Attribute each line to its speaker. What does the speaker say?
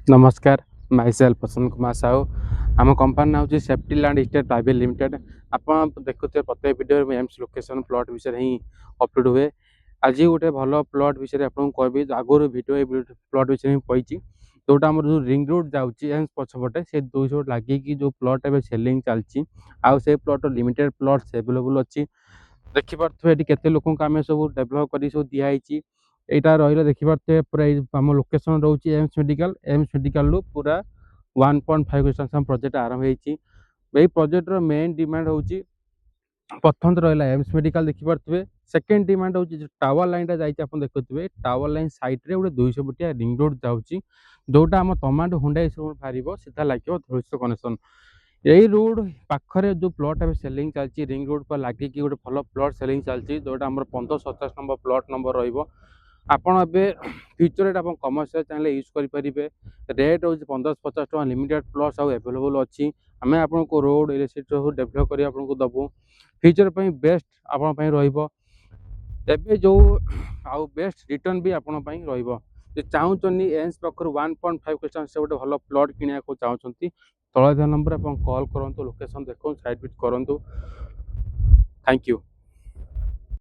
Speaker 1: नमस्कार my self प्रसन्न कुमार साहू आम कंपनी ना हूँ safety land estate private limited. आप देखुए प्रत्येक वीडियो में एम्स लोकेशन प्लॉट विषय ही अपलोड हुए। आज गोटे भल प्लॉट विषय आपको कहबी आगुरी वीडियो प्लॉट विषय ही कही जोटा आम जो रिंग रोड जाऊँगी एम्स पछपटे से 200 लगे जो प्लॉट ए सेलिंग चलती आउ से प्लॉट लिमिटेड प्लॉट्स एवेलेबल अच्छी देखिपे ये केते लोक आम सब डेभलप कर दिखाई यहाँ रही देखिपे पूरा आम लोकेशन रोचे एम्स मेडिकल पूरा 1.5 डिस्टेंस प्रोजेक्ट आरंभ होती। प्रोजेक्ट मेन डिमांड हूँ प्रथम रहा एम्स मेडिकल देखिपे सेकेंड डिमांड हूँ जो टावर लाइन जाइए देखुए टावर लाइन सैड्रे गोटे 200 फुटिया रिंग रोड जाऊँगी जोटा आम टमाटो हुंडा बाहर सीधा लगे धुलेश्वर कनेक्शन यही रोड पाखरे जो प्लॉट ए सेलिंग चलती रिंग रोड पर लगे गोटे भल प्लॉट सेलिंग चलती जोटा आम 15-27 नंबर प्लॉट नंबर रपण ए फ्यूचर रेट आप कमर्शियल चाहिए यूज करेंगे रेट हूँ 15-50 टका लिमिटेड प्लस आउ एवेलेबल अच्छी आम आपको रोड इलेक्ट्रिसिटी सब डेभलप कर आपको दबू फ्यूचर बेस्ट आपे रही जो आउ बेस्ट रिटर्न भी आपंपाई चाहूँ एन्स पाखर 1.5 डिस्टेंस गोटे भल प्लॉट किणा चाहते तल नंबर आप कॉल करूँ लोकेशन देखो साइड विजिट करूँ। Thank you.